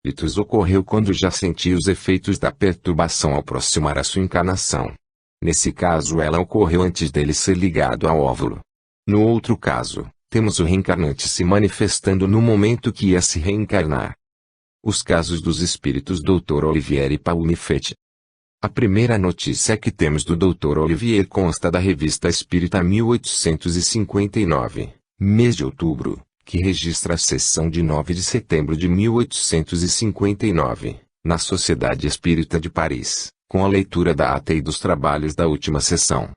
espíritos ocorreu quando já sentia os efeitos da perturbação ao aproximar a sua encarnação. Nesse caso ela ocorreu antes dele ser ligado ao óvulo. No outro caso, temos o reencarnante se manifestando no momento que ia se reencarnar. Os casos dos espíritos Dr. Olivier e Paume Fett. A primeira notícia que temos do Dr. Olivier consta da Revista Espírita 1859, mês de outubro, que registra a sessão de 9 de setembro de 1859, na Sociedade Espírita de Paris, com a leitura da ata e dos trabalhos da última sessão.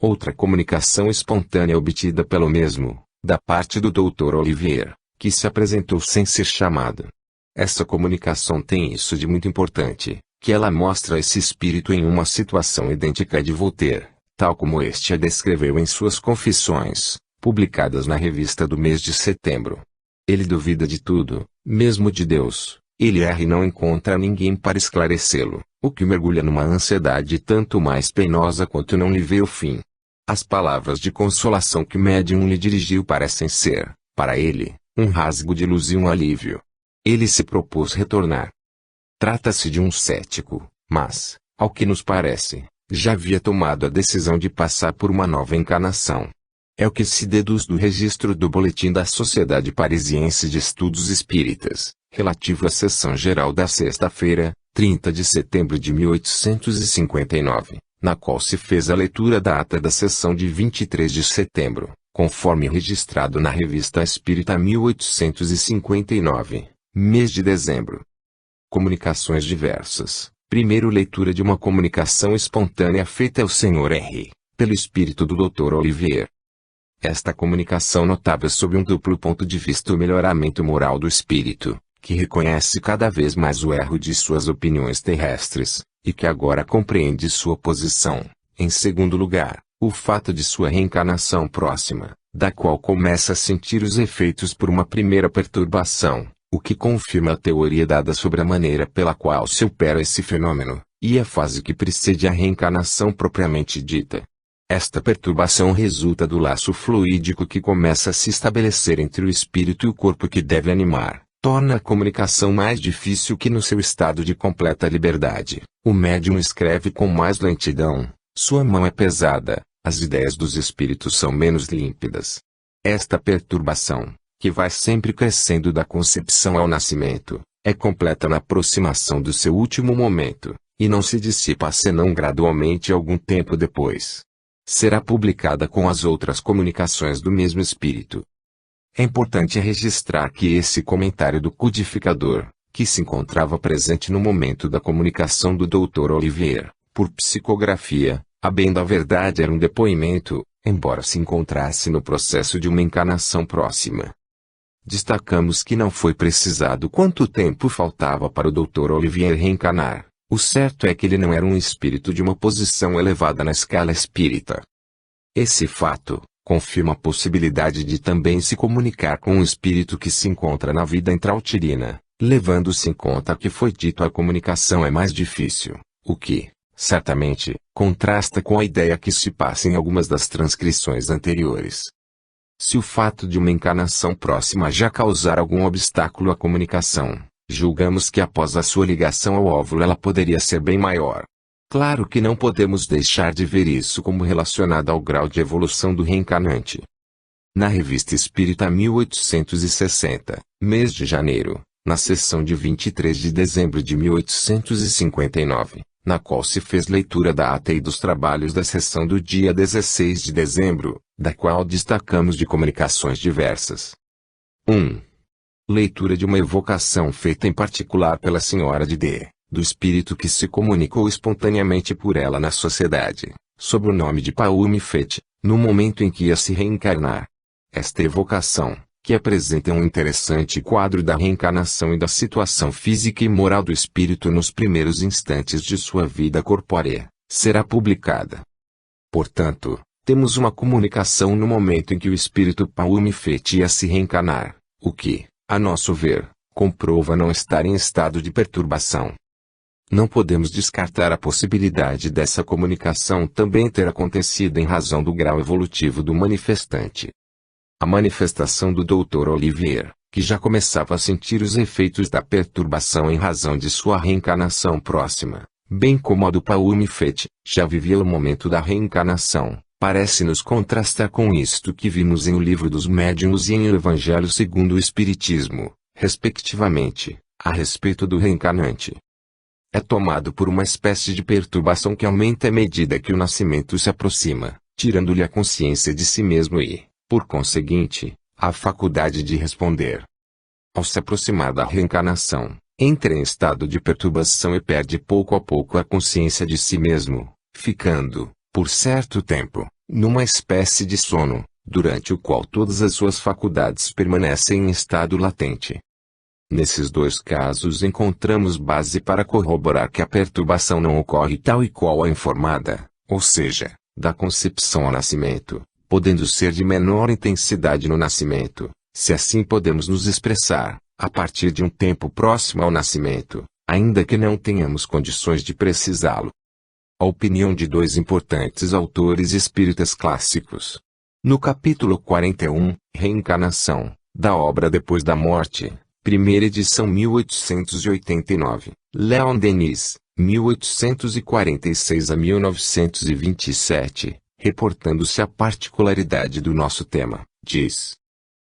Outra comunicação espontânea obtida pelo mesmo, da parte do Dr. Olivier, que se apresentou sem ser chamado. Essa comunicação tem isso de muito importante, que ela mostra esse espírito em uma situação idêntica de Voltaire, tal como este a descreveu em suas confissões, publicadas na revista do mês de setembro. Ele duvida de tudo, mesmo de Deus, ele erra e não encontra ninguém para esclarecê-lo, o que o mergulha numa ansiedade tanto mais penosa quanto não lhe vê o fim. As palavras de consolação que o médium lhe dirigiu parecem ser, para ele, um rasgo de luz e um alívio. Ele se propôs retornar. Trata-se de um cético, mas, ao que nos parece, já havia tomado a decisão de passar por uma nova encarnação. É o que se deduz do registro do Boletim da Sociedade Parisiense de Estudos Espíritas, relativo à sessão geral da sexta-feira, 30 de setembro de 1859, na qual se fez a leitura da ata da sessão de 23 de setembro, conforme registrado na Revista Espírita 1859, mês de dezembro. Comunicações diversas. Primeiro, leitura de uma comunicação espontânea feita ao Sr. R., pelo espírito do Dr. Olivier. Esta comunicação notava sob um duplo ponto de vista o melhoramento moral do espírito, que reconhece cada vez mais o erro de suas opiniões terrestres, e que agora compreende sua posição. Em segundo lugar, o fato de sua reencarnação próxima, da qual começa a sentir os efeitos por uma primeira perturbação, o que confirma a teoria dada sobre a maneira pela qual se opera esse fenômeno, e a fase que precede a reencarnação propriamente dita. Esta perturbação resulta do laço fluídico que começa a se estabelecer entre o espírito e o corpo que deve animar, torna a comunicação mais difícil que no seu estado de completa liberdade. O médium escreve com mais lentidão, sua mão é pesada, as ideias dos espíritos são menos límpidas. Esta perturbação, que vai sempre crescendo da concepção ao nascimento, é completa na aproximação do seu último momento, e não se dissipa senão gradualmente algum tempo depois. Será publicada com as outras comunicações do mesmo espírito. É importante registrar que esse comentário do codificador, que se encontrava presente no momento da comunicação do Dr. Olivier, por psicografia, a bem da verdade era um depoimento, embora se encontrasse no processo de uma encarnação próxima. Destacamos que não foi precisado quanto tempo faltava para o Dr. Olivier reencarnar. O certo é que ele não era um espírito de uma posição elevada na escala espírita. Esse fato confirma a possibilidade de também se comunicar com um espírito que se encontra na vida intrauterina, levando-se em conta que foi dito a comunicação é mais difícil, o que, certamente, contrasta com a ideia que se passa em algumas das transcrições anteriores. Se o fato de uma encarnação próxima já causar algum obstáculo à comunicação, julgamos que após a sua ligação ao óvulo ela poderia ser bem maior. Claro que não podemos deixar de ver isso como relacionado ao grau de evolução do reencarnante. Na Revista Espírita 1860, mês de janeiro, na sessão de 23 de dezembro de 1859, na qual se fez leitura da ata e dos trabalhos da sessão do dia 16 de dezembro, da qual destacamos de comunicações diversas. 1. Leitura de uma evocação feita em particular pela Senhora de D., do espírito que se comunicou espontaneamente por ela na sociedade, sob o nome de Paume Fett, no momento em que ia se reencarnar. Esta evocação, que apresenta um interessante quadro da reencarnação e da situação física e moral do espírito nos primeiros instantes de sua vida corpórea, será publicada. Portanto, temos uma comunicação no momento em que o espírito Paume Fett ia se reencarnar, o que, a nosso ver, comprova não estar em estado de perturbação. Não podemos descartar a possibilidade dessa comunicação também ter acontecido em razão do grau evolutivo do manifestante. A manifestação do Dr. Olivier, que já começava a sentir os efeitos da perturbação em razão de sua reencarnação próxima, bem como a do Paume Fete, já vivia o momento da reencarnação, parece-nos contrastar com isto que vimos em O Livro dos Médiuns e em O Evangelho segundo o Espiritismo, respectivamente, a respeito do reencarnante. É tomado por uma espécie de perturbação que aumenta à medida que o nascimento se aproxima, tirando-lhe a consciência de si mesmo e, por conseguinte, a faculdade de responder. Ao se aproximar da reencarnação, entra em estado de perturbação e perde pouco a pouco a consciência de si mesmo, ficando, por certo tempo, numa espécie de sono, durante o qual todas as suas faculdades permanecem em estado latente. Nesses dois casos encontramos base para corroborar que a perturbação não ocorre tal e qual a informada, ou seja, da concepção ao nascimento, podendo ser de menor intensidade no nascimento, se assim podemos nos expressar, a partir de um tempo próximo ao nascimento, ainda que não tenhamos condições de precisá-lo. A opinião de dois importantes autores espíritas clássicos. No capítulo 41, Reencarnação, da obra Depois da Morte, primeira edição 1889, Leon Denis, 1846 a 1927, reportando-se à particularidade do nosso tema, diz: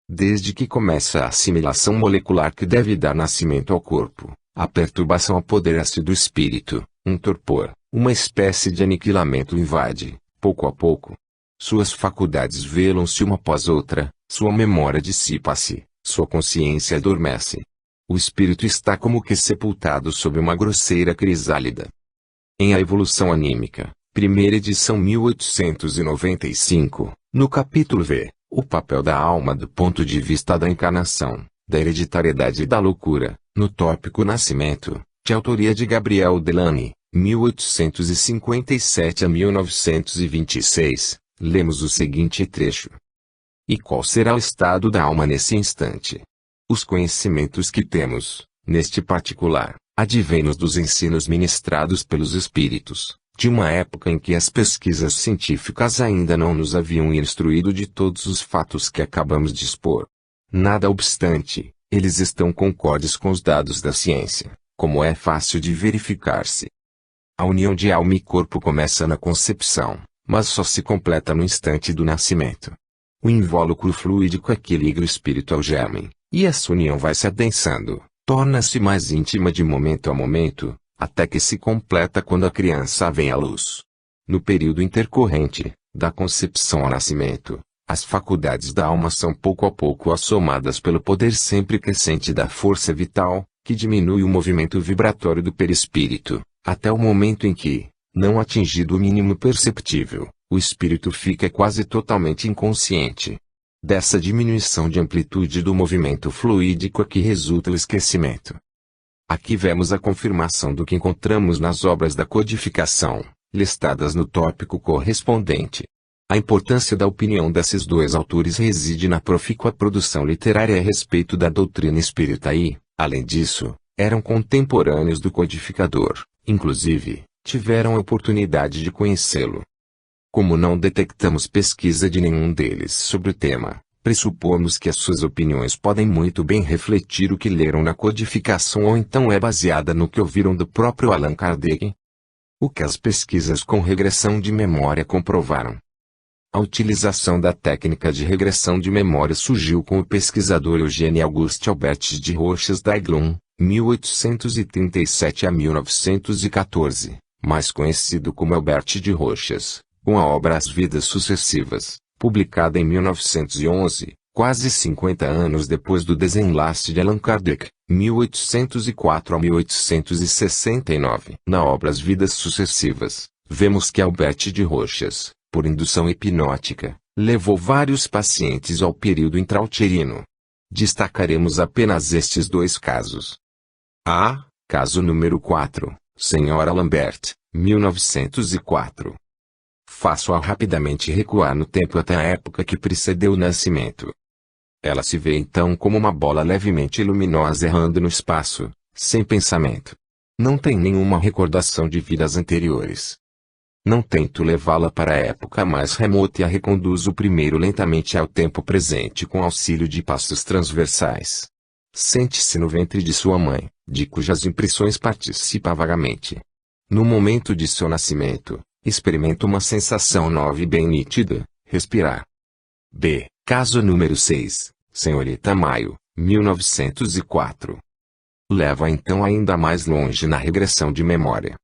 desde que começa a assimilação molecular que deve dar nascimento ao corpo, a perturbação apodera-se do espírito, um torpor, uma espécie de aniquilamento invade, pouco a pouco. Suas faculdades velam-se uma após outra, sua memória dissipa-se, sua consciência adormece. O espírito está como que sepultado sob uma grosseira crisálida. Em A Evolução Anímica, primeira edição 1895, no capítulo V, o papel da alma do ponto de vista da encarnação, da hereditariedade e da loucura, no tópico Nascimento, de autoria de Gabriel Delany, 1857 a 1926, lemos o seguinte trecho. E qual será o estado da alma nesse instante? Os conhecimentos que temos, neste particular, advêm-nos dos ensinos ministrados pelos espíritos, de uma época em que as pesquisas científicas ainda não nos haviam instruído de todos os fatos que acabamos de expor. Nada obstante, eles estão concordes com os dados da ciência, como é fácil de verificar-se. A união de alma e corpo começa na concepção, mas só se completa no instante do nascimento. O invólucro fluídico é que liga o espírito ao germe, e essa união vai se adensando, torna-se mais íntima de momento a momento, até que se completa quando a criança vem à luz. No período intercorrente, da concepção ao nascimento, as faculdades da alma são pouco a pouco assomadas pelo poder sempre crescente da força vital, que diminui o movimento vibratório do perispírito, até o momento em que, não atingido o mínimo perceptível, o espírito fica quase totalmente inconsciente. Dessa diminuição de amplitude do movimento fluídico é que resulta o esquecimento. Aqui vemos a confirmação do que encontramos nas obras da codificação, listadas no tópico correspondente. A importância da opinião desses dois autores reside na profícua produção literária a respeito da doutrina espírita e, além disso, eram contemporâneos do codificador, inclusive, tiveram a oportunidade de conhecê-lo. Como não detectamos pesquisa de nenhum deles sobre o tema, pressupomos que as suas opiniões podem muito bem refletir o que leram na codificação ou então é baseada no que ouviram do próprio Allan Kardec. O que as pesquisas com regressão de memória comprovaram. A utilização da técnica de regressão de memória surgiu com o pesquisador Eugène Auguste Albert de Rochas d'Aiglon, 1837 a 1914, mais conhecido como Albert de Rochas, com a obra As Vidas Sucessivas, publicada em 1911, quase 50 anos depois do desenlace de Allan Kardec, 1804 a 1869. Na obra As Vidas Sucessivas, vemos que Albert de Rochas, por indução hipnótica, levou vários pacientes ao período intrauterino. Destacaremos apenas estes dois casos. A. Caso número 4, Senhora Lambert, 1904. Faço-a rapidamente recuar no tempo até a época que precedeu o nascimento. Ela se vê então como uma bola levemente luminosa errando no espaço, sem pensamento. Não tem nenhuma recordação de vidas anteriores. Não tento levá-la para a época mais remota e a reconduzo primeiro lentamente ao tempo presente com auxílio de passos transversais. Sente-se no ventre de sua mãe, de cujas impressões participa vagamente. No momento de seu nascimento, experimenta uma sensação nova e bem nítida, respirar. B. Caso número 6, Senhorita Maio, 1904. Leva então ainda mais longe na regressão de memória.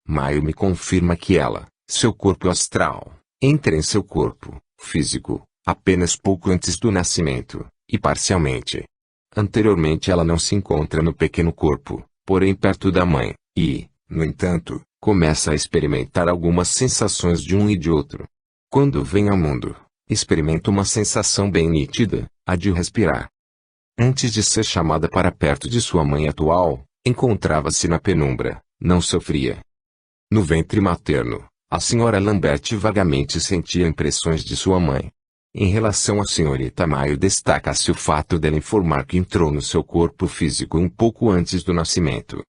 Maio me confirma que ela, seu corpo astral, entra em seu corpo físico, apenas pouco antes do nascimento, e parcialmente. Anteriormente ela não se encontra no pequeno corpo, porém perto da mãe, e, no entanto, começa a experimentar algumas sensações de um e de outro. Quando vem ao mundo, experimenta uma sensação bem nítida, a de respirar. Antes de ser chamada para perto de sua mãe atual, encontrava-se na penumbra, não sofria. No ventre materno, a senhora Lambert vagamente sentia impressões de sua mãe. Em relação à senhorita Maio destaca-se o fato dela informar que entrou no seu corpo físico um pouco antes do nascimento.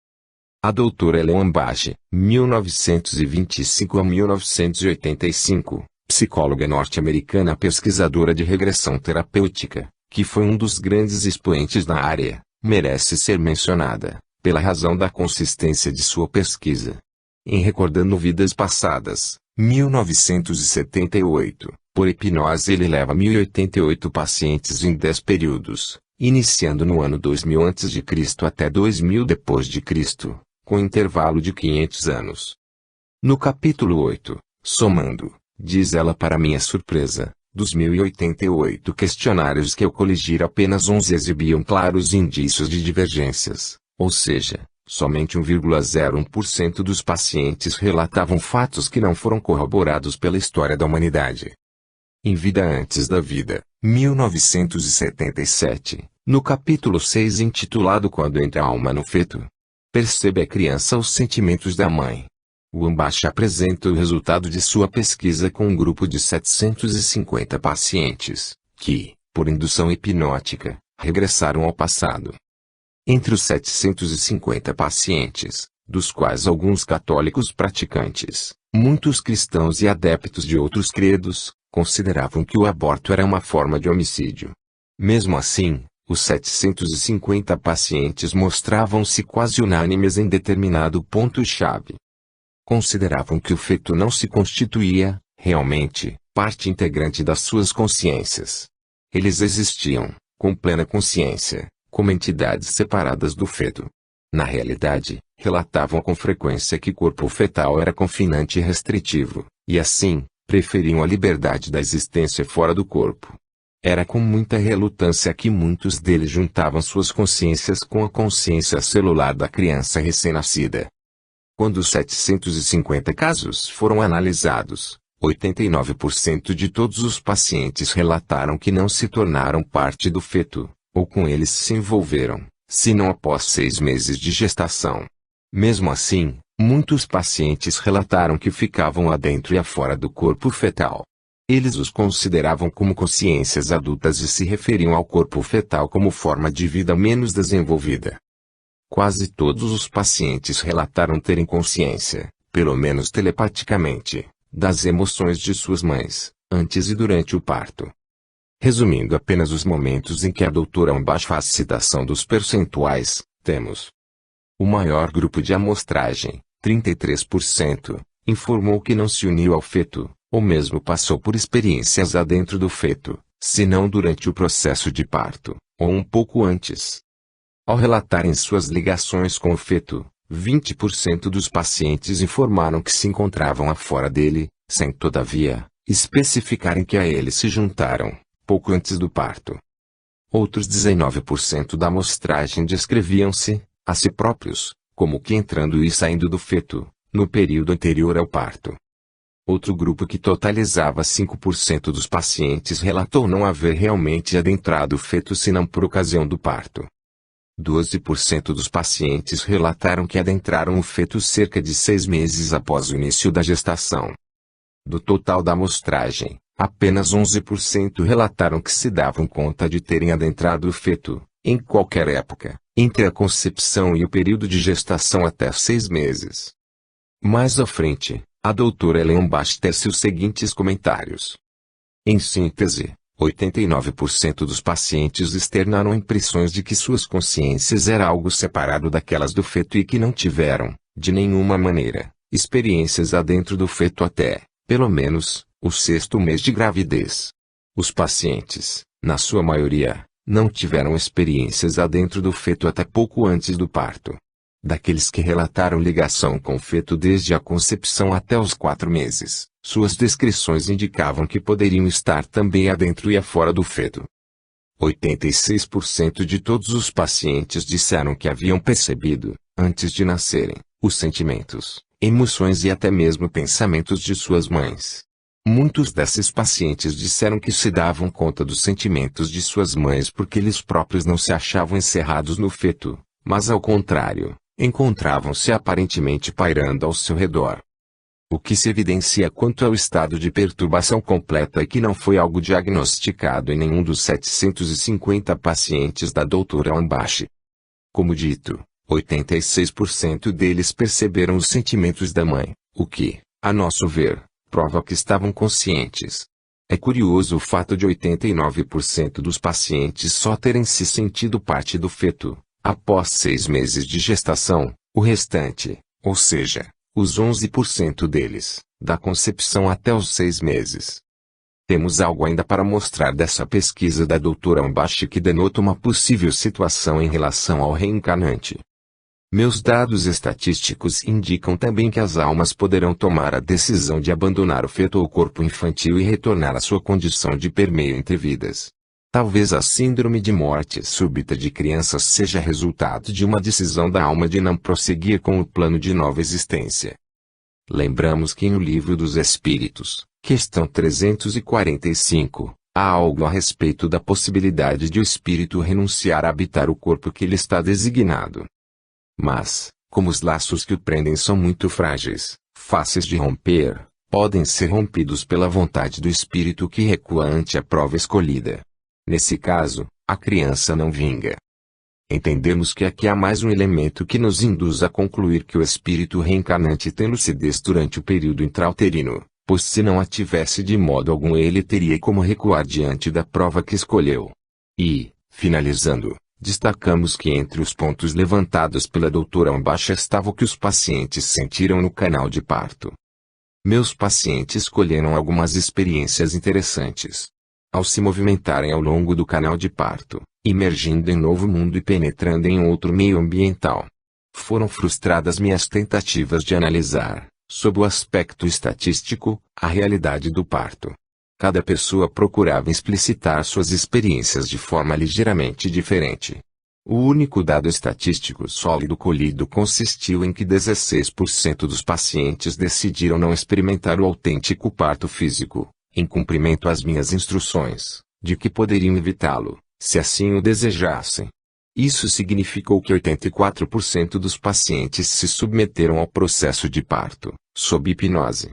A doutora Eleanor Bache, 1925 a 1985, psicóloga norte-americana pesquisadora de regressão terapêutica, que foi um dos grandes expoentes na área, merece ser mencionada, pela razão da consistência de sua pesquisa. Em Recordando Vidas Passadas, 1978, por hipnose ele leva 1088 pacientes em 10 períodos, iniciando no ano 2000 a.C. até 2000 d.C., com intervalo de 500 anos. No capítulo 8, somando, diz ela para minha surpresa, dos 1088 questionários que eu coligi apenas 11 exibiam claros indícios de divergências, ou seja, somente 1,01% dos pacientes relatavam fatos que não foram corroborados pela história da humanidade. Em Vida Antes da Vida, 1977, no capítulo 6 intitulado Quando entra a alma no feto, percebe a criança os sentimentos da mãe. Wambach apresenta o resultado de sua pesquisa com um grupo de 750 pacientes, que, por indução hipnótica, regressaram ao passado. Entre os 750 pacientes, dos quais alguns católicos praticantes, muitos cristãos e adeptos de outros credos, consideravam que o aborto era uma forma de homicídio. Mesmo assim, os 750 pacientes mostravam-se quase unânimes em determinado ponto-chave. Consideravam que o feto não se constituía, realmente, parte integrante das suas consciências. Eles existiam, com plena consciência, como entidades separadas do feto. Na realidade, relatavam com frequência que o corpo fetal era confinante e restritivo, e assim, preferiam a liberdade da existência fora do corpo. Era com muita relutância que muitos deles juntavam suas consciências com a consciência celular da criança recém-nascida. Quando os 750 casos foram analisados, 89% de todos os pacientes relataram que não se tornaram parte do feto, ou com eles se envolveram, senão após 6 meses de gestação. Mesmo assim, muitos pacientes relataram que ficavam adentro e afora do corpo fetal. Eles os consideravam como consciências adultas e se referiam ao corpo fetal como forma de vida menos desenvolvida. Quase todos os pacientes relataram terem consciência, pelo menos telepaticamente, das emoções de suas mães, antes e durante o parto. Resumindo apenas os momentos em que a doutora Wambach faz citação dos percentuais, temos: o maior grupo de amostragem, 33%, informou que não se uniu ao feto, ou mesmo passou por experiências adentro do feto, senão durante o processo de parto, ou um pouco antes. Ao relatarem suas ligações com o feto, 20% dos pacientes informaram que se encontravam afora dele, sem todavia, especificarem que a ele se juntaram, pouco antes do parto. Outros 19% da amostragem descreviam-se, a si próprios, como que entrando e saindo do feto, no período anterior ao parto. Outro grupo que totalizava 5% dos pacientes relatou não haver realmente adentrado o feto senão por ocasião do parto. 12% dos pacientes relataram que adentraram o feto cerca de 6 meses após o início da gestação. Do total da amostragem, apenas 11% relataram que se davam conta de terem adentrado o feto, em qualquer época, entre a concepção e o período de gestação até 6 meses. Mais à frente, A doutora Ellen Bash tece os seguintes comentários. Em síntese, 89% dos pacientes externaram impressões de que suas consciências era algo separado daquelas do feto e que não tiveram, de nenhuma maneira, experiências adentro do feto até, pelo menos, o 6º mês de gravidez. Os pacientes, na sua maioria, não tiveram experiências adentro do feto até pouco antes do parto. Daqueles que relataram ligação com o feto desde a concepção até os 4 meses, suas descrições indicavam que poderiam estar também adentro e afora do feto. 86% de todos os pacientes disseram que haviam percebido, antes de nascerem, os sentimentos, emoções e até mesmo pensamentos de suas mães. Muitos desses pacientes disseram que se davam conta dos sentimentos de suas mães porque eles próprios não se achavam encerrados no feto, mas ao contrário, encontravam-se aparentemente pairando ao seu redor. O que se evidencia quanto ao estado de perturbação completa é que não foi algo diagnosticado em nenhum dos 750 pacientes da doutora Ambashi. Como dito, 86% deles perceberam os sentimentos da mãe, o que, a nosso ver, prova que estavam conscientes. É curioso o fato de 89% dos pacientes só terem se sentido parte do feto, após 6 meses de gestação, o restante, ou seja, os 11% deles, da concepção até os 6 meses. Temos algo ainda para mostrar dessa pesquisa da doutora Ambashi que denota uma possível situação em relação ao reencarnante. Meus dados estatísticos indicam também que as almas poderão tomar a decisão de abandonar o feto ou corpo infantil e retornar à sua condição de permeio entre vidas. Talvez a síndrome de morte súbita de crianças seja resultado de uma decisão da alma de não prosseguir com o plano de nova existência. Lembramos que em O Livro dos Espíritos, questão 345, há algo a respeito da possibilidade de o espírito renunciar a habitar o corpo que lhe está designado. Mas, como os laços que o prendem são muito frágeis, fáceis de romper, podem ser rompidos pela vontade do espírito que recua ante a prova escolhida. Nesse caso, a criança não vinga. Entendemos que aqui há mais um elemento que nos induz a concluir que o espírito reencarnante tem lucidez durante o período intrauterino, pois se não a tivesse de modo algum ele teria como recuar diante da prova que escolheu. E, finalizando, destacamos que entre os pontos levantados pela doutora Ambashi estava o que os pacientes sentiram no canal de parto. Meus pacientes colheram algumas experiências interessantes. Ao se movimentarem ao longo do canal de parto, emergindo em novo mundo e penetrando em outro meio ambiental. Foram frustradas minhas tentativas de analisar, sob o aspecto estatístico, a realidade do parto. Cada pessoa procurava explicitar suas experiências de forma ligeiramente diferente. O único dado estatístico sólido colhido consistiu em que 16% dos pacientes decidiram não experimentar o autêntico parto físico, em cumprimento às minhas instruções, de que poderiam evitá-lo, se assim o desejassem. Isso significou que 84% dos pacientes se submeteram ao processo de parto, sob hipnose.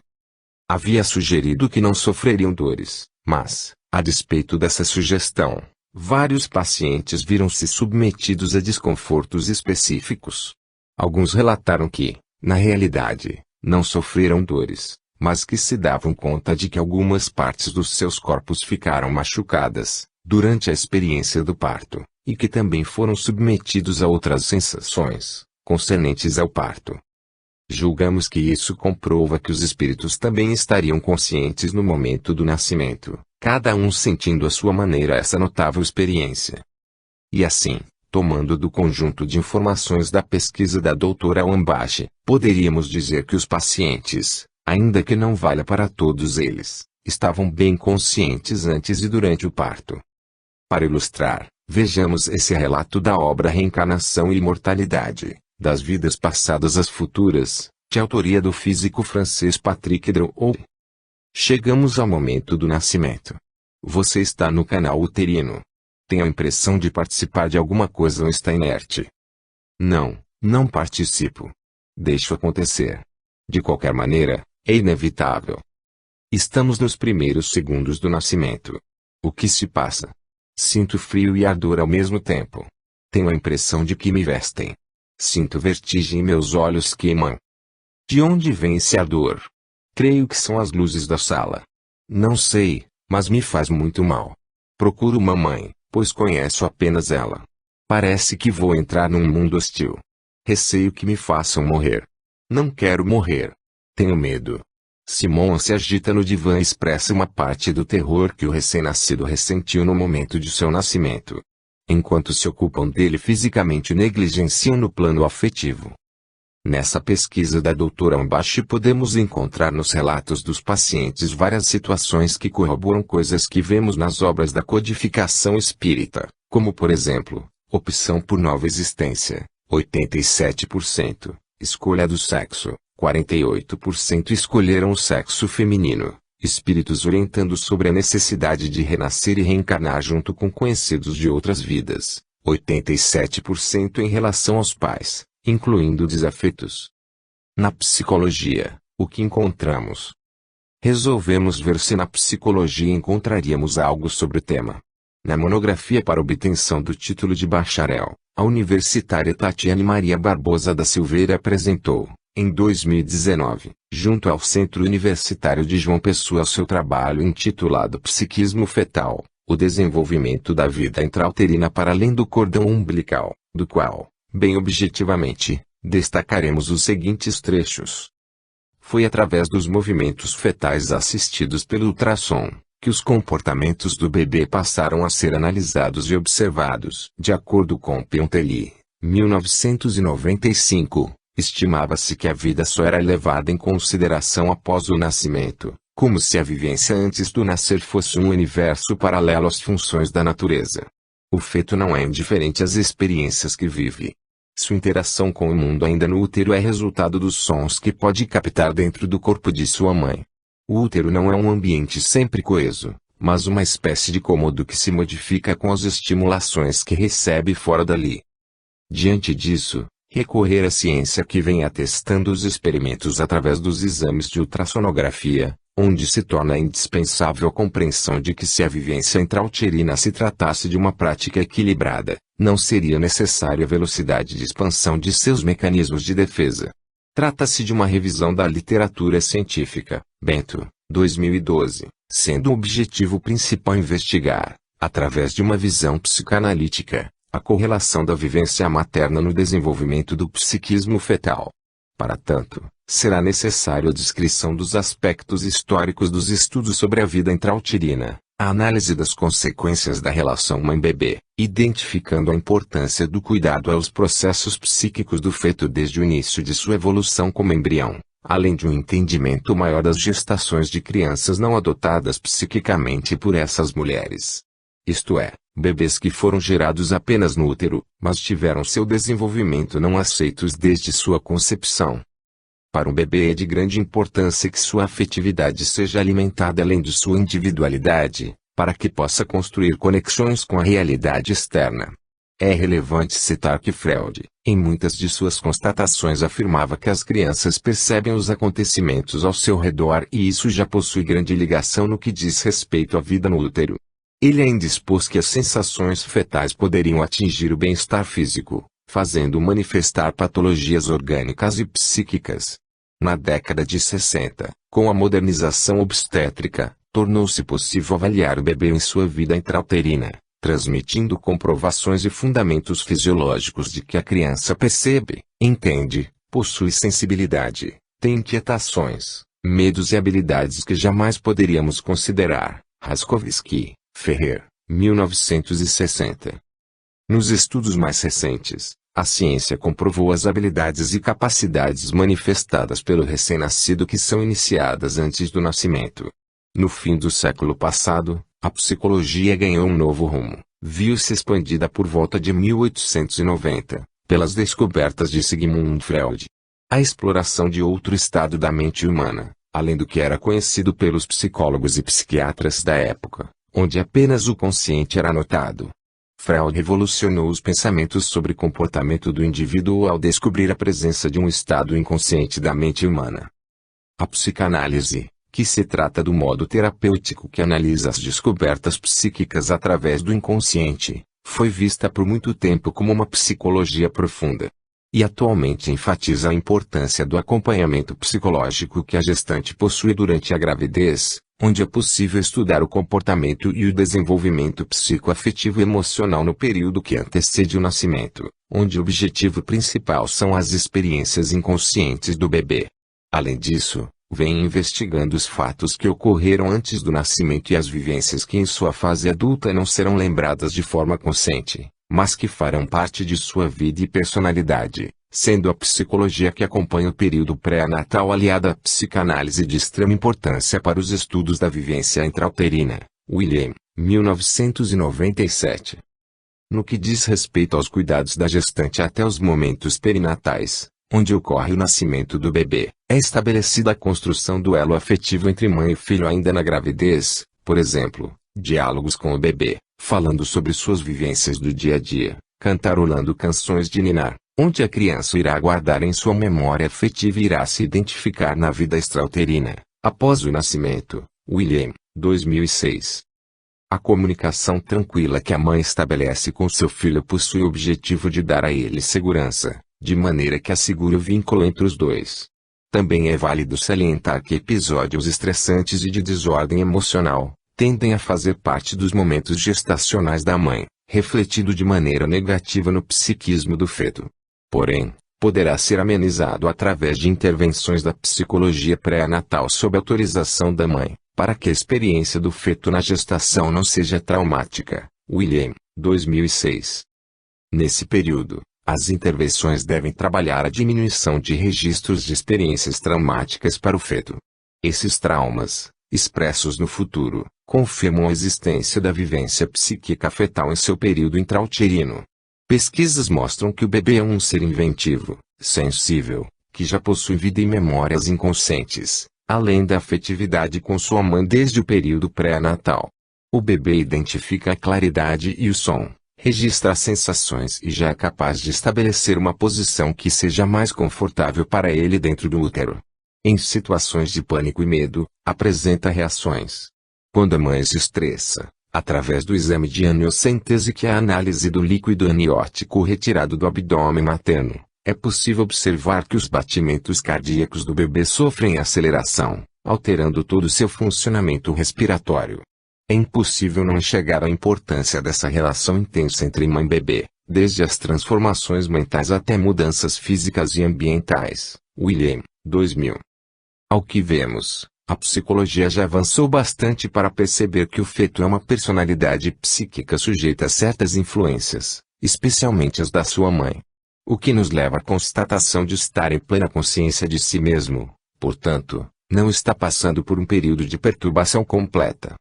Havia sugerido que não sofreriam dores, mas, a despeito dessa sugestão, vários pacientes viram-se submetidos a desconfortos específicos. Alguns relataram que, na realidade, não sofreram dores, mas que se davam conta de que algumas partes dos seus corpos ficaram machucadas, durante a experiência do parto, e que também foram submetidos a outras sensações, concernentes ao parto. Julgamos que isso comprova que os espíritos também estariam conscientes no momento do nascimento, cada um sentindo à sua maneira essa notável experiência. E assim, tomando do conjunto de informações da pesquisa da doutora Ambashi, poderíamos dizer que os pacientes, ainda que não valha para todos eles, estavam bem conscientes antes e durante o parto. Para ilustrar, vejamos esse relato da obra Reencarnação e Imortalidade, das vidas passadas às futuras, de autoria do físico francês Patrick Drouot. Chegamos ao momento do nascimento. Você está no canal uterino. Tem a impressão de participar de alguma coisa ou está inerte? Não, não participo. Deixo acontecer. De qualquer maneira, é inevitável. Estamos nos primeiros segundos do nascimento. O que se passa? Sinto frio e ardor ao mesmo tempo. Tenho a impressão de que me vestem. Sinto vertigem e meus olhos queimam. De onde vem esse ardor? Creio que são as luzes da sala. Não sei, mas me faz muito mal. Procuro mamãe, pois conheço apenas ela. Parece que vou entrar num mundo hostil. Receio que me façam morrer. Não quero morrer. Tenho medo. Simon se agita no divã e expressa uma parte do terror que o recém-nascido ressentiu no momento de seu nascimento. Enquanto se ocupam dele fisicamente, negligenciam no plano afetivo. Nessa pesquisa da doutora Ambashi podemos encontrar nos relatos dos pacientes várias situações que corroboram coisas que vemos nas obras da codificação espírita, como por exemplo, opção por nova existência, 87%, escolha do sexo, 48% escolheram o sexo feminino, espíritos orientando sobre a necessidade de renascer e reencarnar junto com conhecidos de outras vidas, 87% em relação aos pais, incluindo desafetos. Na psicologia, o que encontramos? Resolvemos ver se na psicologia encontraríamos algo sobre o tema. Na monografia para obtenção do título de bacharel, a universitária Tatiane Maria Barbosa da Silveira apresentou, em 2019, junto ao Centro Universitário de João Pessoa, seu trabalho intitulado Psiquismo Fetal, o desenvolvimento da vida intrauterina para além do cordão umbilical, do qual, bem objetivamente, destacaremos os seguintes trechos. Foi através dos movimentos fetais assistidos pelo ultrassom, que os comportamentos do bebê passaram a ser analisados e observados. De acordo com Piontelli, 1995, estimava-se que a vida só era levada em consideração após o nascimento, como se a vivência antes do nascer fosse um universo paralelo às funções da natureza. O feto não é indiferente às experiências que vive. Sua interação com o mundo ainda no útero é resultado dos sons que pode captar dentro do corpo de sua mãe. O útero não é um ambiente sempre coeso, mas uma espécie de cômodo que se modifica com as estimulações que recebe fora dali. Diante disso, recorrer à ciência que vem atestando os experimentos através dos exames de ultrassonografia, onde se torna indispensável a compreensão de que se a vivência intrauterina se tratasse de uma prática equilibrada, não seria necessária a velocidade de expansão de seus mecanismos de defesa. Trata-se de uma revisão da literatura científica, Bento, 2012, sendo o objetivo principal investigar, através de uma visão psicanalítica, a correlação da vivência materna no desenvolvimento do psiquismo fetal. Para tanto, será necessário a descrição dos aspectos históricos dos estudos sobre a vida intrauterina, a análise das consequências da relação mãe-bebê, identificando a importância do cuidado aos processos psíquicos do feto desde o início de sua evolução como embrião, além de um entendimento maior das gestações de crianças não adotadas psiquicamente por essas mulheres. Isto é, bebês que foram gerados apenas no útero, mas tiveram seu desenvolvimento não aceitos desde sua concepção. Para um bebê é de grande importância que sua afetividade seja alimentada além de sua individualidade, para que possa construir conexões com a realidade externa. É relevante citar que Freud, em muitas de suas constatações, afirmava que as crianças percebem os acontecimentos ao seu redor e isso já possui grande ligação no que diz respeito à vida no útero. Ele ainda expôs que as sensações fetais poderiam atingir o bem-estar físico, fazendo manifestar patologias orgânicas e psíquicas. Na década de 60, com a modernização obstétrica, tornou-se possível avaliar o bebê em sua vida intrauterina, transmitindo comprovações e fundamentos fisiológicos de que a criança percebe, entende, possui sensibilidade, tem inquietações, medos e habilidades que jamais poderíamos considerar. Raskovski, Ferrer, 1960. Nos estudos mais recentes, a ciência comprovou as habilidades e capacidades manifestadas pelo recém-nascido que são iniciadas antes do nascimento. No fim do século passado, a psicologia ganhou um novo rumo, viu-se expandida por volta de 1890, pelas descobertas de Sigmund Freud. A exploração de outro estado da mente humana, além do que era conhecido pelos psicólogos e psiquiatras da época, onde apenas o consciente era notado. Freud revolucionou os pensamentos sobre comportamento do indivíduo ao descobrir a presença de um estado inconsciente da mente humana. A psicanálise, que se trata do modo terapêutico que analisa as descobertas psíquicas através do inconsciente, foi vista por muito tempo como uma psicologia profunda. e atualmente enfatiza a importância do acompanhamento psicológico que a gestante possui durante a gravidez, onde é possível estudar o comportamento e o desenvolvimento psicoafetivo e emocional no período que antecede o nascimento, onde o objetivo principal são as experiências inconscientes do bebê. Além disso, vem investigando os fatos que ocorreram antes do nascimento e as vivências que em sua fase adulta não serão lembradas de forma consciente, mas que farão parte de sua vida e personalidade, sendo a psicologia que acompanha o período pré-natal aliada à psicanálise de extrema importância para os estudos da vivência intrauterina. William, 1997. No que diz respeito aos cuidados da gestante até os momentos perinatais, onde ocorre o nascimento do bebê, é estabelecida a construção do elo afetivo entre mãe e filho ainda na gravidez, por exemplo, diálogos com o bebê, falando sobre suas vivências do dia a dia, cantarolando canções de ninar, onde a criança irá guardar em sua memória afetiva e irá se identificar na vida extrauterina, após o nascimento. William, 2006. A comunicação tranquila que a mãe estabelece com seu filho possui o objetivo de dar a ele segurança, de maneira que assegure o vínculo entre os dois. Também é válido salientar que episódios estressantes e de desordem emocional tendem a fazer parte dos momentos gestacionais da mãe, refletindo de maneira negativa no psiquismo do feto. Porém, poderá ser amenizado através de intervenções da psicologia pré-natal sob autorização da mãe, para que a experiência do feto na gestação não seja traumática. William, 2006. Nesse período, as intervenções devem trabalhar a diminuição de registros de experiências traumáticas para o feto. Esses traumas, expressos no futuro, confirmam a existência da vivência psíquica fetal em seu período intrauterino. Pesquisas mostram que o bebê é um ser inventivo, sensível, que já possui vida e memórias inconscientes, além da afetividade com sua mãe desde o período pré-natal. O bebê identifica a claridade e o som, registra as sensações e já é capaz de estabelecer uma posição que seja mais confortável para ele dentro do útero. Em situações de pânico e medo, apresenta reações. Quando a mãe se estressa, através do exame de aniocentese, que é a análise do líquido aniótico retirado do abdômen materno, é possível observar que os batimentos cardíacos do bebê sofrem aceleração, alterando todo o seu funcionamento respiratório. É impossível não enxergar a importância dessa relação intensa entre mãe e bebê, desde as transformações mentais até mudanças físicas e ambientais. William, 2000. Ao que vemos, a psicologia já avançou bastante para perceber que o feto é uma personalidade psíquica sujeita a certas influências, especialmente as da sua mãe. O que nos leva à constatação de estar em plena consciência de si mesmo, portanto, não está passando por um período de perturbação completa.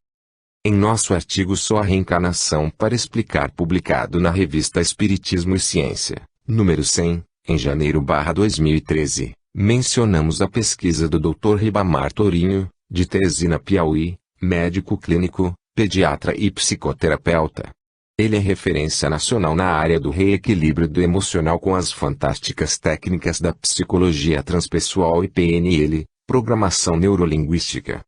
Em nosso artigo Só a Reencarnação para Explicar, publicado na revista Espiritismo e Ciência, número 100, em janeiro/2013, mencionamos a pesquisa do Dr. Ribamar Tourinho, de Teresina, Piauí, médico clínico, pediatra e psicoterapeuta. Ele é referência nacional na área do reequilíbrio do emocional com as fantásticas técnicas da psicologia transpessoal e PNL, programação neurolinguística.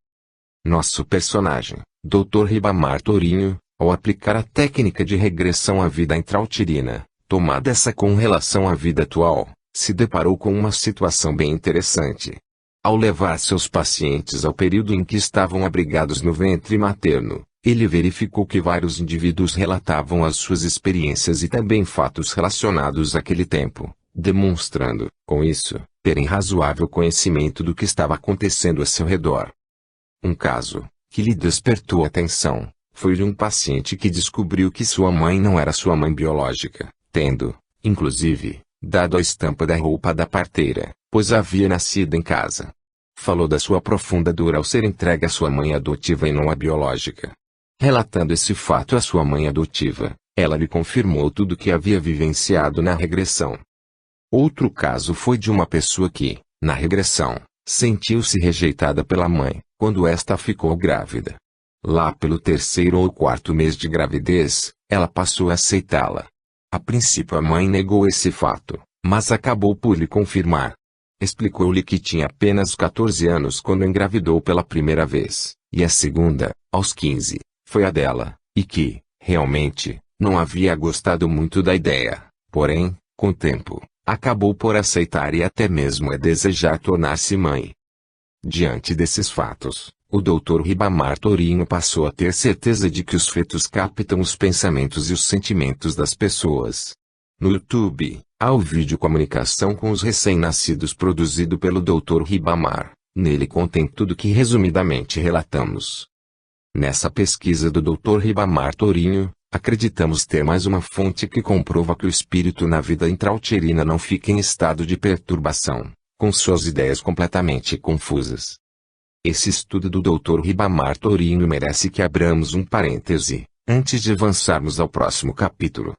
Nosso personagem, Dr. Ribamar Tourinho, ao aplicar a técnica de regressão à vida intrauterina, tomada essa com relação à vida atual, se deparou com uma situação bem interessante. Ao levar seus pacientes ao período em que estavam abrigados no ventre materno, ele verificou que vários indivíduos relatavam as suas experiências e também fatos relacionados àquele tempo, demonstrando, com isso, terem razoável conhecimento do que estava acontecendo a seu redor. Um caso, que lhe despertou atenção, foi de um paciente que descobriu que sua mãe não era sua mãe biológica, tendo, inclusive, dado a estampa da roupa da parteira, pois havia nascido em casa. Falou da sua profunda dor ao ser entregue à sua mãe adotiva e não à biológica. Relatando esse fato à sua mãe adotiva, ela lhe confirmou tudo o que havia vivenciado na regressão. Outro caso foi de uma pessoa que, na regressão, sentiu-se rejeitada pela mãe, quando esta ficou grávida. Lá pelo 3º ou 4º mês de gravidez, ela passou a aceitá-la. A princípio a mãe negou esse fato, mas acabou por lhe confirmar. Explicou-lhe que tinha apenas 14 anos quando engravidou pela primeira vez, e a segunda, aos 15, foi a dela, e que, realmente, não havia gostado muito da ideia. Porém, com o tempo, acabou por aceitar e até mesmo desejar tornar-se mãe. Diante desses fatos, o Dr. Ribamar Torinho passou a ter certeza de que os fetos captam os pensamentos e os sentimentos das pessoas. No YouTube, há o vídeo Comunicação com os Recém-Nascidos produzido pelo Dr. Ribamar. Nele contém tudo que resumidamente relatamos. Nessa pesquisa do Dr. Ribamar Torinho, acreditamos ter mais uma fonte que comprova que o espírito na vida intrauterina não fica em estado de perturbação, com suas ideias completamente confusas. Esse estudo do Dr. Ribamar Torinho merece que abramos um parêntese, antes de avançarmos ao próximo capítulo.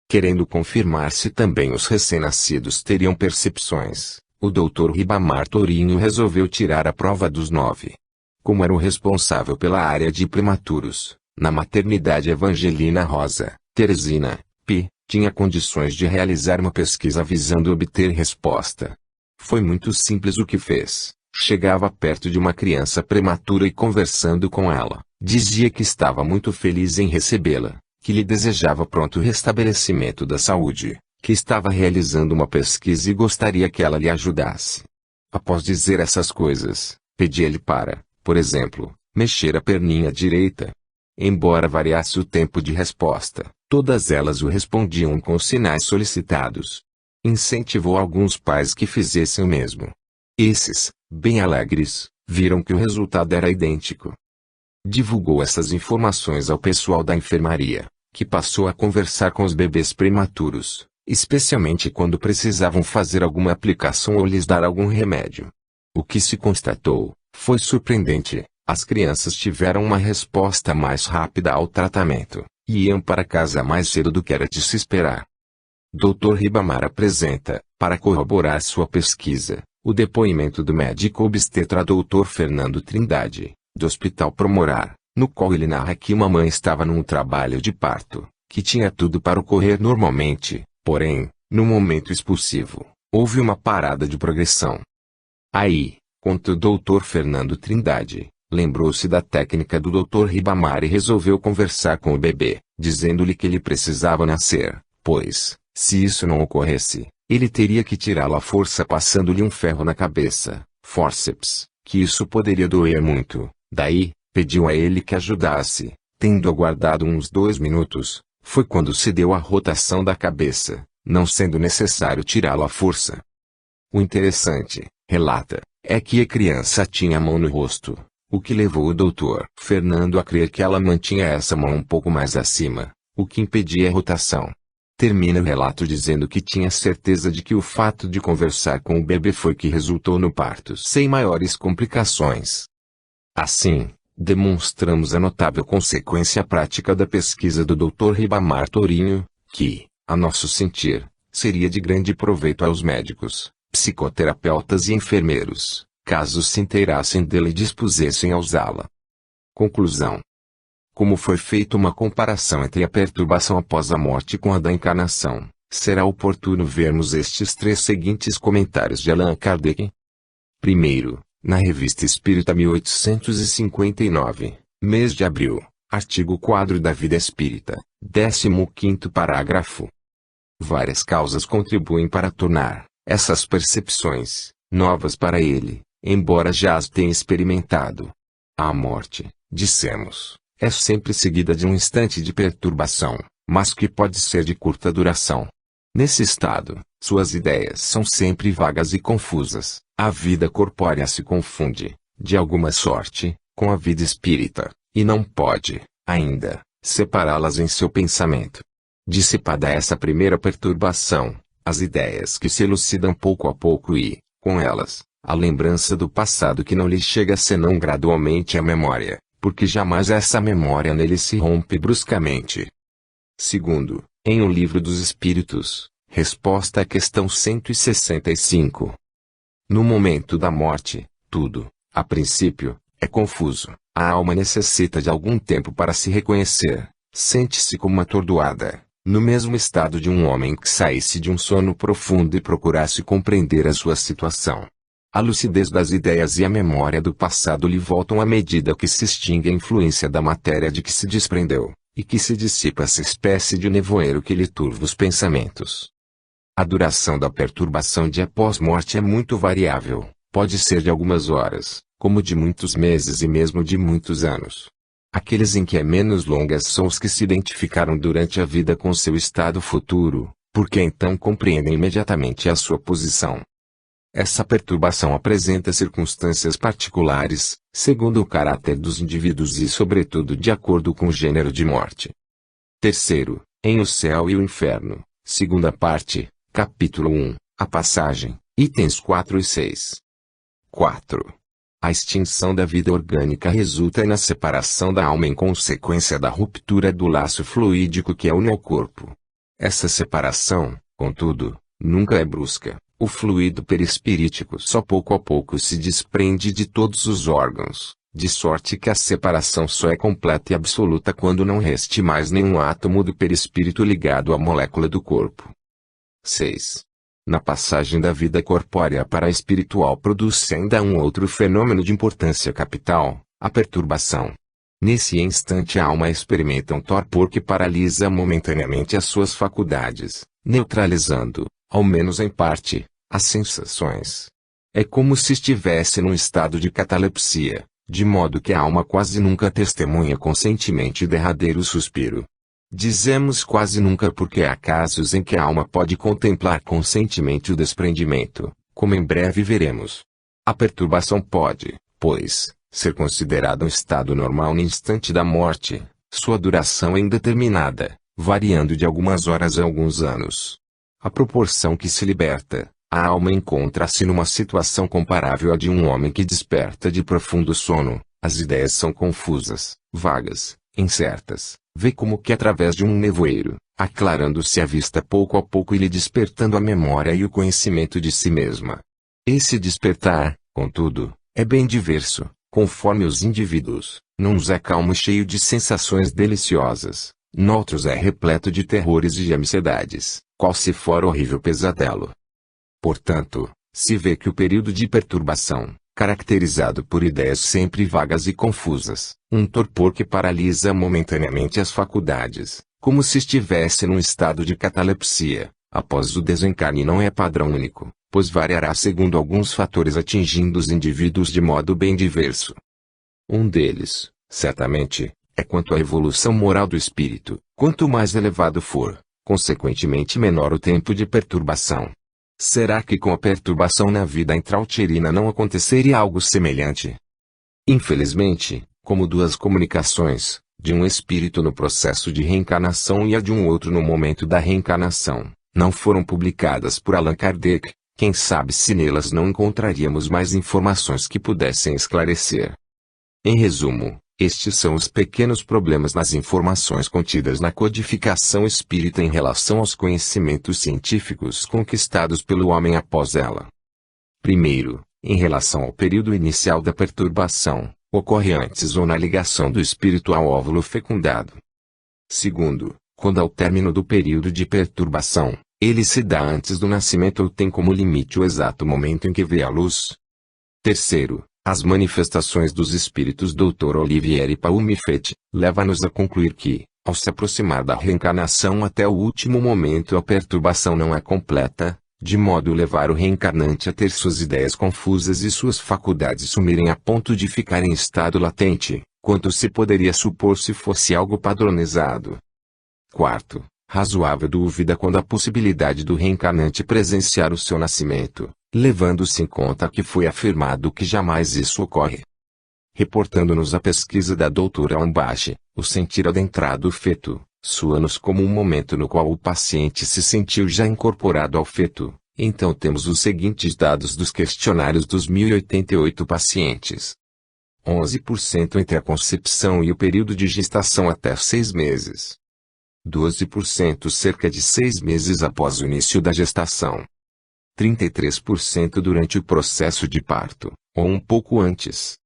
Querendo confirmar se também os recém-nascidos teriam percepções, o Dr. Ribamar Torinho resolveu tirar a prova dos 9. Como era o responsável pela área de prematuros, na maternidade Evangelina Rosa, Teresina, P., tinha condições de realizar uma pesquisa visando obter resposta. Foi muito simples o que fez. Chegava perto de uma criança prematura e conversando com ela, dizia que estava muito feliz em recebê-la, que lhe desejava pronto restabelecimento da saúde, que estava realizando uma pesquisa e gostaria que ela lhe ajudasse. Após dizer essas coisas, pedia-lhe para, por exemplo, mexer a perninha direita. Embora variasse o tempo de resposta, todas elas o respondiam com os sinais solicitados. Incentivou alguns pais que fizessem o mesmo. Esses, bem alegres, viram que o resultado era idêntico. Divulgou essas informações ao pessoal da enfermaria, que passou a conversar com os bebês prematuros, especialmente quando precisavam fazer alguma aplicação ou lhes dar algum remédio. O que se constatou foi surpreendente. As crianças tiveram uma resposta mais rápida ao tratamento, e iam para casa mais cedo do que era de se esperar. Dr. Ribamar apresenta, para corroborar sua pesquisa, o depoimento do médico obstetra Dr. Fernando Trindade, do Hospital Promorar, no qual ele narra que uma mãe estava num trabalho de parto, que tinha tudo para ocorrer normalmente, porém, no momento expulsivo, houve uma parada de progressão. Aí, conta o Dr. Fernando Trindade, lembrou-se da técnica do Dr. Ribamar e resolveu conversar com o bebê, dizendo-lhe que ele precisava nascer, pois, se isso não ocorresse, ele teria que tirá-lo à força passando-lhe um ferro na cabeça, fórceps, que isso poderia doer muito. Daí, pediu a ele que ajudasse. Tendo aguardado uns 2 minutos, foi quando se deu a rotação da cabeça, não sendo necessário tirá-lo à força. O interessante, relata, é que a criança tinha a mão no rosto, o que levou o Dr. Fernando a crer que ela mantinha essa mão um pouco mais acima, o que impedia a rotação. Termina o relato dizendo que tinha certeza de que o fato de conversar com o bebê foi que resultou no parto sem maiores complicações. Assim, demonstramos a notável consequência prática da pesquisa do Dr. Ribamar Torinho, que, a nosso sentir, seria de grande proveito aos médicos, psicoterapeutas e enfermeiros, caso se inteirassem dele e dispusessem a usá-la. Conclusão. Como foi feita uma comparação entre a perturbação após a morte com a da encarnação, será oportuno vermos estes 3 seguintes comentários de Allan Kardec. Primeiro, na Revista Espírita 1859, mês de abril, artigo Quadro da Vida Espírita, 15º parágrafo. Várias causas contribuem para tornar essas percepções novas para ele, embora já as tenha experimentado. A morte, dissemos, é sempre seguida de um instante de perturbação, mas que pode ser de curta duração. Nesse estado, suas ideias são sempre vagas e confusas. A vida corpórea se confunde, de alguma sorte, com a vida espírita, e não pode, ainda, separá-las em seu pensamento. Dissipada essa primeira perturbação, as ideias que se elucidam pouco a pouco e, com elas, a lembrança do passado que não lhe chega senão gradualmente à memória, porque jamais essa memória nele se rompe bruscamente. Segundo, em O Livro dos Espíritos, resposta à questão 165. No momento da morte, tudo, a princípio, é confuso. A alma necessita de algum tempo para se reconhecer. Sente-se como atordoada, no mesmo estado de um homem que saísse de um sono profundo e procurasse compreender a sua situação. A lucidez das ideias e a memória do passado lhe voltam à medida que se extingue a influência da matéria de que se desprendeu, e que se dissipa essa espécie de nevoeiro que lhe turva os pensamentos. A duração da perturbação de pós-morte é muito variável, pode ser de algumas horas, como de muitos meses e mesmo de muitos anos. Aqueles em que é menos longa são os que se identificaram durante a vida com seu estado futuro, porque então compreendem imediatamente a sua posição. Essa perturbação apresenta circunstâncias particulares, segundo o caráter dos indivíduos e sobretudo de acordo com o gênero de morte. Terceiro, em O Céu e o Inferno, segunda parte, capítulo 1, a passagem, itens 4 e 6. 4. A extinção da vida orgânica resulta na separação da alma em consequência da ruptura do laço fluídico que une ao corpo. Essa separação, contudo, nunca é brusca. O fluido perispirítico só pouco a pouco se desprende de todos os órgãos, de sorte que a separação só é completa e absoluta quando não reste mais nenhum átomo do perispírito ligado à molécula do corpo. 6. Na passagem da vida corpórea para a espiritual produz-se ainda um outro fenômeno de importância capital, a perturbação. Nesse instante a alma experimenta um torpor que paralisa momentaneamente as suas faculdades, neutralizando, ao menos em parte, as sensações. É como se estivesse num estado de catalepsia, de modo que a alma quase nunca testemunha conscientemente o derradeiro suspiro. Dizemos quase nunca porque há casos em que a alma pode contemplar conscientemente o desprendimento, como em breve veremos. A perturbação pode, pois, ser considerada um estado normal no instante da morte, sua duração é indeterminada, variando de algumas horas a alguns anos. À proporção que se liberta, a alma encontra-se numa situação comparável à de um homem que desperta de profundo sono. As ideias são confusas, vagas, incertas, vê como que através de um nevoeiro, aclarando-se a vista pouco a pouco e lhe despertando a memória e o conhecimento de si mesma. Esse despertar, contudo, é bem diverso, conforme os indivíduos. Nuns é calmo e cheio de sensações deliciosas, noutros é repleto de terrores e de ansiedades, qual se for horrível pesadelo. Portanto, se vê que o período de perturbação, caracterizado por ideias sempre vagas e confusas, um torpor que paralisa momentaneamente as faculdades, como se estivesse num estado de catalepsia, após o desencarne não é padrão único, pois variará segundo alguns fatores atingindo os indivíduos de modo bem diverso. Um deles, certamente, é quanto à evolução moral do espírito. Quanto mais elevado for, consequentemente menor o tempo de perturbação. Será que com a perturbação na vida intrauterina não aconteceria algo semelhante? Infelizmente, como duas comunicações, de um espírito no processo de reencarnação e a de um outro no momento da reencarnação, não foram publicadas por Allan Kardec, quem sabe se nelas não encontraríamos mais informações que pudessem esclarecer. Em resumo, estes são os pequenos problemas nas informações contidas na codificação espírita em relação aos conhecimentos científicos conquistados pelo homem após ela. Primeiro, em relação ao período inicial da perturbação, ocorre antes ou na ligação do espírito ao óvulo fecundado. Segundo, quando ao término do período de perturbação, ele se dá antes do nascimento ou tem como limite o exato momento em que vê a luz. Terceiro, as manifestações dos espíritos Dr. Olivier e Paul Mifet, levam-nos a concluir que, ao se aproximar da reencarnação até o último momento a perturbação não é completa, de modo a levar o reencarnante a ter suas ideias confusas e suas faculdades sumirem a ponto de ficar em estado latente, quanto se poderia supor se fosse algo padronizado. Quarto, razoável dúvida quando a possibilidade do reencarnante presenciar o seu nascimento, levando-se em conta que foi afirmado que jamais isso ocorre. Reportando-nos a pesquisa da doutora Ambache, o sentir adentrado o feto, soa-nos como um momento no qual o paciente se sentiu já incorporado ao feto. Então temos os seguintes dados dos questionários dos 1088 pacientes. 11% entre a concepção e o período de gestação até 6 meses. 12% cerca de 6 meses após o início da gestação. 33% durante o processo de parto, ou um pouco antes.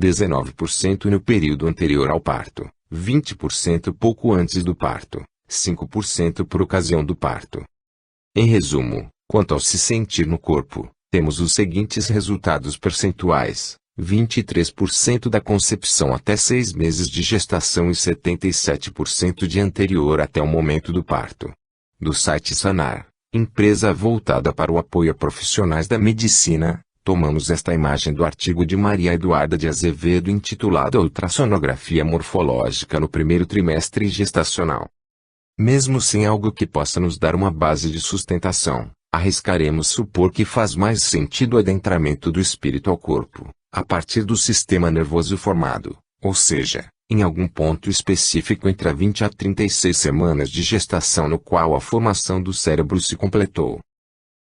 19% no período anterior ao parto, 20% pouco antes do parto, 5% por ocasião do parto. Em resumo, quanto ao se sentir no corpo, temos os seguintes resultados percentuais: 23% da concepção até 6 meses de gestação e 77% de anterior até o momento do parto. Do site Sanar, empresa voltada para o apoio a profissionais da medicina. Tomamos esta imagem do artigo de Maria Eduarda de Azevedo intitulado Ultrassonografia Morfológica no primeiro trimestre gestacional. Mesmo sem algo que possa nos dar uma base de sustentação, arriscaremos supor que faz mais sentido o adentramento do espírito ao corpo, a partir do sistema nervoso formado, ou seja, em algum ponto específico entre a 20 a 36 semanas de gestação no qual a formação do cérebro se completou.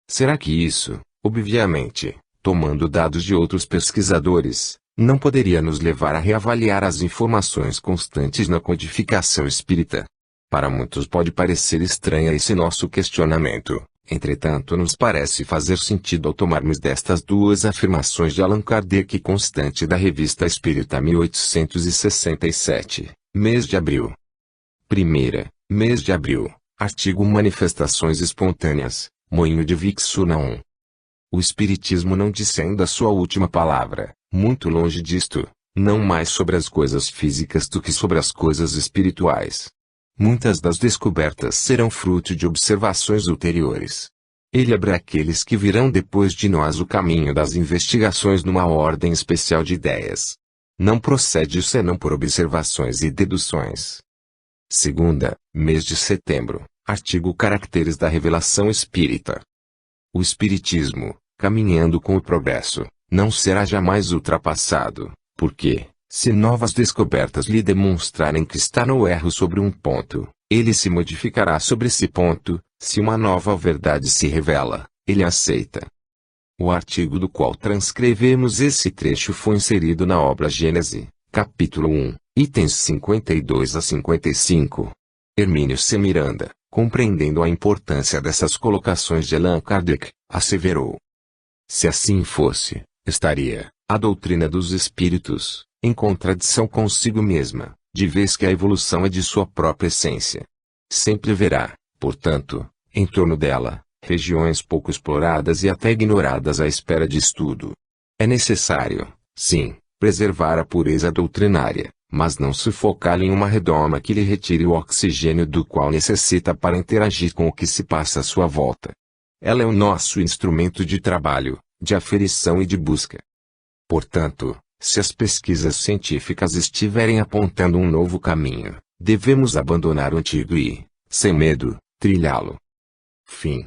Será que isso, obviamente, tomando dados de outros pesquisadores, não poderia nos levar a reavaliar as informações constantes na codificação espírita? Para muitos pode parecer estranha esse nosso questionamento, entretanto nos parece fazer sentido ao tomarmos destas duas afirmações de Allan Kardec constante da Revista Espírita 1867, mês de abril. Primeira, mês de abril, artigo Manifestações Espontâneas, Moinho de Vixuna 1. O Espiritismo não disse ainda sua última palavra, muito longe disto, não mais sobre as coisas físicas do que sobre as coisas espirituais. Muitas das descobertas serão fruto de observações ulteriores. Ele abre àqueles que virão depois de nós o caminho das investigações numa ordem especial de ideias. Não procede senão por observações e deduções. Segunda, mês de setembro, artigo Caracteres da Revelação Espírita. O Espiritismo, caminhando com o progresso, não será jamais ultrapassado, porque, se novas descobertas lhe demonstrarem que está no erro sobre um ponto, ele se modificará sobre esse ponto. Se uma nova verdade se revela, ele aceita. O artigo do qual transcrevemos esse trecho foi inserido na obra Gênese, capítulo 1, itens 52 a 55. Hermínio C. Miranda, compreendendo a importância dessas colocações de Allan Kardec, asseverou: se assim fosse, estaria a doutrina dos espíritos em contradição consigo mesma, de vez que a evolução é de sua própria essência. Sempre haverá, portanto, em torno dela, regiões pouco exploradas e até ignoradas à espera de estudo. É necessário, sim, preservar a pureza doutrinária, mas não sufocá-la em uma redoma que lhe retire o oxigênio do qual necessita para interagir com o que se passa à sua volta. Ela é o nosso instrumento de trabalho, de aferição e de busca. Portanto, se as pesquisas científicas estiverem apontando um novo caminho, devemos abandonar o antigo e, sem medo, trilhá-lo. Fim.